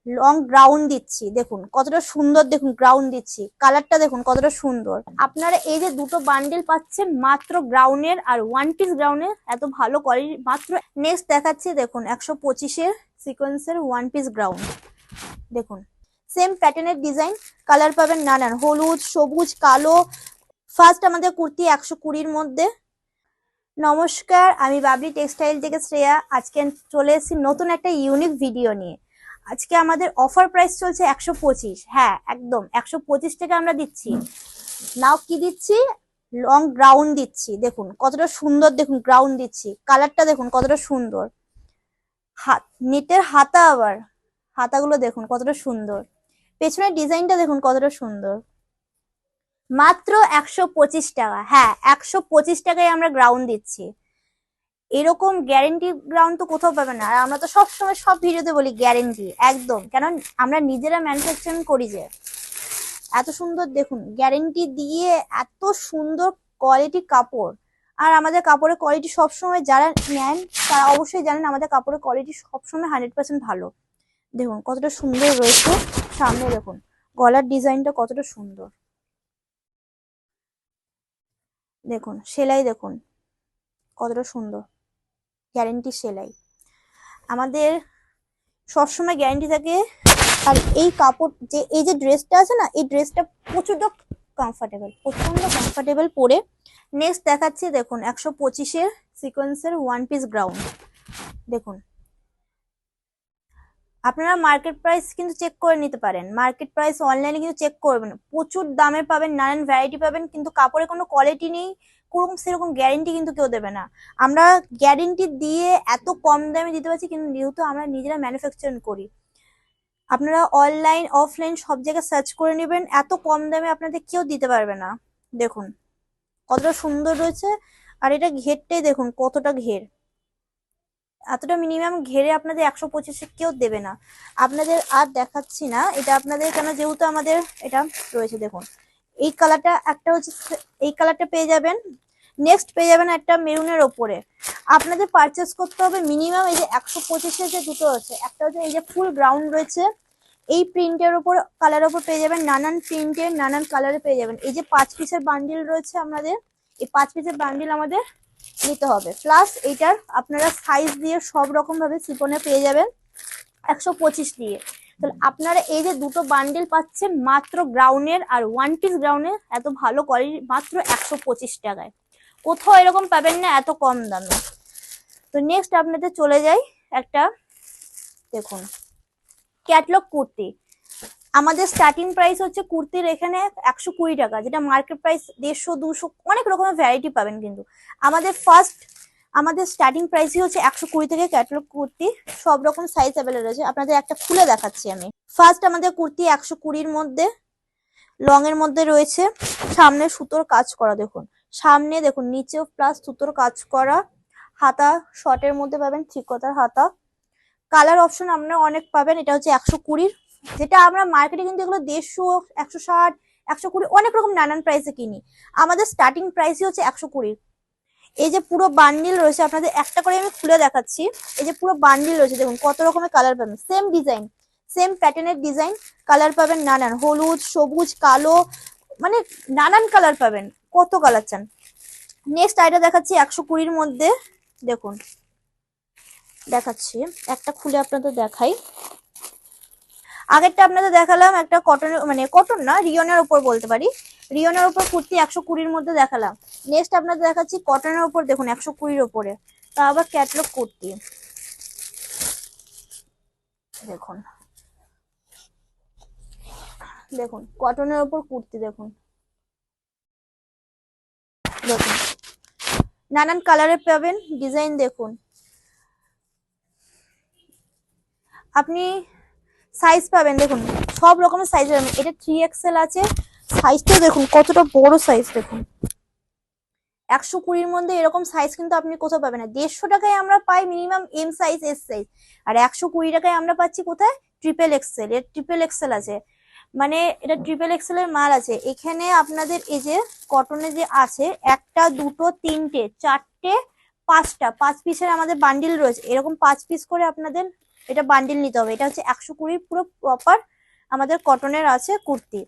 Long ground দিচ্ছি, দেখুন কতটা সুন্দর, দেখুন গ্রাউন্ড দিচ্ছি, কালারটা দেখুন কতটা সুন্দর। আপনারা এই যে দুটো বান্ডেল পাচ্ছেন মাত্র গ্রাউন্ডের আর ওয়ান পিস গ্রাউন্ডের, এত ভালো কোয়ালিটি মাত্র। নেক্সট দেখাচ্ছি দেখুন 125-এর সিকোয়েন্সের ওয়ান পিস গ্রাউন্ড, দেখুন সেম প্যাটার্নের ডিজাইন, কালার পাবেন নানান, হলুদ, সবুজ, কালো। ফার্স্ট আমাদের কুর্তি 120-র মধ্যে। নমস্কার, আমি বাবলি টেক্সটাইল থেকে শ্রেয়া। আজকে চলে এসেছি নতুন একটা ইউনিক ভিডিও নিয়ে। আজকে আমাদের অফার প্রাইস চলছে 125। হ্যাঁ, একদম 125 টাকা আমরা দিচ্ছি। নাও কি দিচ্ছি, লং গ্রাউন্ড দিচ্ছি, দেখুন কতটা সুন্দর, দেখুন গ্রাউন্ড দিচ্ছি, কালারটা দেখুন কতটা সুন্দর। হাত নেটের হাতা, আবার হাতাগুলো দেখুন কতটা সুন্দর, পেছনের ডিজাইনটা দেখুন কতটা সুন্দর। মাত্র 125 টাকা। হ্যাঁ, 125 টাকায় আমরা গ্রাউন্ড দিচ্ছি। এরকম গ্যারেন্টি গ্রাউন্ড তো কোথাও পাবে না। আর আমরা তো সবসময় সব ভিডিওতে বলি গ্যারেন্টি, একদম, কারণ আমরা নিজেরা ম্যানুফ্যাকচারিং করি। যে এত সুন্দর দেখুন গ্যারেন্টি দিয়ে, এত সুন্দর কোয়ালিটি কাপড়। আর আমাদের কাপড়ের কোয়ালিটি সবসময় যারা নেন তারা অবশ্যই জানেন আমাদের কাপড়ের কোয়ালিটি সবসময় 100% ভালো। দেখুন কতটা সুন্দর রয়েছে। সামনে দেখুন গলার ডিজাইনটা কতটা সুন্দর, দেখুন সেলাই দেখুন কতটা সুন্দর, গ্যারেন্টি সেলাই। আমাদের সবসময় গ্যারেন্টি থাকে। আর এই কাপড় যে এই যে ড্রেসটা আছে না, এই ড্রেসটা প্রচন্ড কমফোর্টেবল, প্রচন্ড কমফোর্টেবল পরে। নেক্সট দেখাচ্ছি দেখুন 125-এর সিকোয়েন্সের ওয়ান পিস গ্রাউন্ড, দেখুন। আপনারা মার্কেট প্রাইস কিন্তু চেক করে নিতে পারেন, মার্কেট প্রাইস অনলাইনে কিন্তু চেক করবেন। প্রচুর দামে পাবেন, নানান ভ্যারাইটি পাবেন, কিন্তু কাপড়ে কোনো কোয়ালিটি নেই, কোনো সেরকম গ্যারেন্টি কিন্তু কেউ দেবে না। আমরা গ্যারেন্টি দিয়ে এত কম দামে দিতে পারছি, কিন্তু যেহেতু আমরা নিজেরা ম্যানুফ্যাকচারিং করি। আপনারা অনলাইন অফলাইন সব জায়গায় সার্চ করে নেবেন, এত কম দামে আপনাদের কেউ দিতে পারবে না। দেখুন কতটা সুন্দর রয়েছে। আর এটা ঘেরটাই দেখুন কতটা ঘের, এতটা মিনিমাম ঘেরে আপনাদের 125-এ কেউ দেবে না। আপনাদের আর দেখাচ্ছি না এটা আপনাদের, কেন যেহেতু আমাদের এটা রয়েছে। দেখুন এই কালারটা একটা হচ্ছে, এই কালারটা পেয়ে যাবেন। নেক্সট পেয়ে যাবেন একটা মেরুনের ওপরে। আপনাদের পারচেস করতে হবে মিনিমাম এই যে 125-এর যে দুটো আছে, একটা হচ্ছে এই যে ফুল গ্রাউন্ড রয়েছে, এই প্রিন্টের ওপর কালারের ওপর পেয়ে যাবেন, নানান প্রিন্টের নানান কালারে পেয়ে যাবেন। এই যে 5 পিসের বান্ডিল রয়েছে আমাদের, এই 5 পিসের বান্ডিল আমাদের নিতে হবে। প্লাস এইটার আপনারা সাইজ দিয়ে সব রকম ভাবে সিফনে পেয়ে যাবেন 125 দিয়ে। তাহলে আপনারা এই যে দুটো বান্ডিল পাচ্ছেন মাত্র গ্রাউন্ডের আর ওয়ান পিস গ্রাউন্ডের, এত ভালো কোয়ালিটি মাত্র 125 টাকায়। কোথাও এরকম পাবেন না এত কম দামে। তো নেক্সট আপনাদের চলে যাই একটা, দেখুন ক্যাটলগ কুর্তি। আমাদের স্টার্টিং প্রাইস হচ্ছে কুর্তির এখানে 120 টাকা, যেটা মার্কেট প্রাইস 150-200, অনেক রকমের ভ্যারাইটি পাবেন। কিন্তু আমাদের স্টার্টিং প্রাইসই হচ্ছে 120 থেকে ক্যাটলগ কুর্তি, সব রকম সাইজ অ্যাভেলেবল আছে। আপনাদের একটা খুলে দেখাচ্ছি আমি। ফার্স্ট আমাদের কুর্তি 120-র মধ্যে, লং এর মধ্যে রয়েছে, সামনে সুতোর কাজ করা, দেখুন সামনে দেখুন, নিচেও প্লাস সুতোর কাজ করা, হাতা শর্টের মধ্যে পাবেন, থ্রিকোয়ার্টার হাতা। কালার অপশন আপনারা অনেক পাবেন। এটা হচ্ছে 120, যেটা আমরা মার্কেটে কিন্তু এগুলো 150, 160, 120 অনেক রকম নানান প্রাইসে কিনি। আমাদের স্টার্টিং প্রাইসই হচ্ছে 120। এই যে পুরো বান্ডিল রয়েছে, আপনাদের একটা করে আমি খুলে দেখাচ্ছি। এই যে পুরো বান্ডিল রয়েছে, দেখুন কত রকমের কালার পাবেন, সেম ডিজাইন, সেম প্যাটার্নের ডিজাইন, কালার পাবেন নানান, হলুদ, সবুজ, কালো, মানে নানান কালার পাবেন, কত কালার চান। নেক্সট আইটা দেখাচ্ছি 120-র মধ্যে, দেখুন দেখাচ্ছি, একটা খুলে আপনাদের দেখাই। আগেরটা আপনাদের দেখালাম একটা কটনের, মানে কটন না, রিয়নের উপর বলতে পারি, রিয়নের উপর কুর্তি 120-র মধ্যে দেখালাম। নেক্সট আপনাদের দেখাচ্ছি কটনের উপর, দেখুন 120-র উপরে, তা আবার ক্যাটলগ কুর্তি, দেখুন দেখুন কটনের উপর কুর্তি, দেখুন দেখুন নানান কালারে পাবেন, ডিজাইন দেখুন। আপনি সাইজ পাবেন, দেখুন সব রকমের সাইজ পাবেন। এটা 3XL আছে, সাইজটা দেখুন কতটা বড় সাইজ, দেখুন 120-র মধ্যে এরকম সাইজ কিন্তু আপনি কোথাও পাবেন না। 150 টাকায় আমরা পাই minimum M size, S size, আর 120 টাকায় আমরা পাচ্ছি কোথায়, XXL। এর XXL আছে, মানে এটা XXL এর মাল আছে এখানে। আপনাদের এই যে কটনে যে আছে, একটা দুটো তিনটে চারটে পাঁচটা 5 পিসের আমাদের বান্ডিল রয়েছে, এরকম 5 পিস করে আপনাদের এটা বান্ডিল নিতে হবে। এটা হচ্ছে 120 পুরো প্রপার আমাদের কটনের আছে কুর্তি।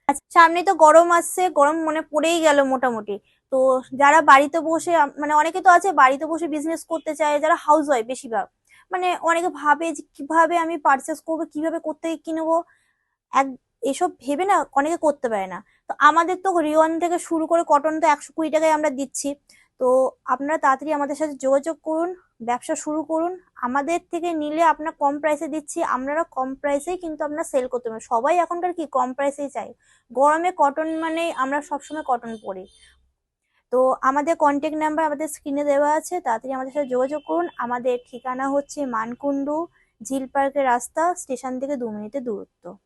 আচ্ছা, সামনে তো গরম আসছে, গরম মনে পড়েই গেল মোটামুটি। তো যারা বাড়িতে বসে মানে অনেকে তো আছে বাড়িতে বসে বিজনেস করতে চায়, যারা হাউস ওয়াইফ বেশিরভাগ, মানে অনেকে ভাবে যে কিভাবে আমি পার্চেস করবো, কিভাবে করতে কিনবো, এক এসব ভেবে না অনেকে করতে পারে না। তো আমাদের তো রিওয়ান থেকে শুরু করে কটন তো 120 টাকায় আমরা দিচ্ছি। তো আপনারা তাড়াতাড়ি আমাদের সাথে যোগাযোগ করুন, ব্যবসা শুরু করুন। আমাদের থেকে নিলে আপনার কম প্রাইসে দিচ্ছি, আপনারা কম প্রাইসেই কিন্তু আপনারা সেল করতে পারবেন। সবাই এখনকার কি কম প্রাইসেই চাই, গরমে কটন মানে আমরা সবসময় কটন পরি। তো আমাদের কন্ট্যাক্ট নাম্বার আমাদের স্ক্রিনে দেওয়া আছে, তাড়াতাড়ি আমাদের সাথে যোগাযোগ করুন। আমাদের ঠিকানা হচ্ছে মানকুণ্ডু, ঝিল পার্কের রাস্তা, স্টেশন থেকে 2 মিনিটের দূরত্ব।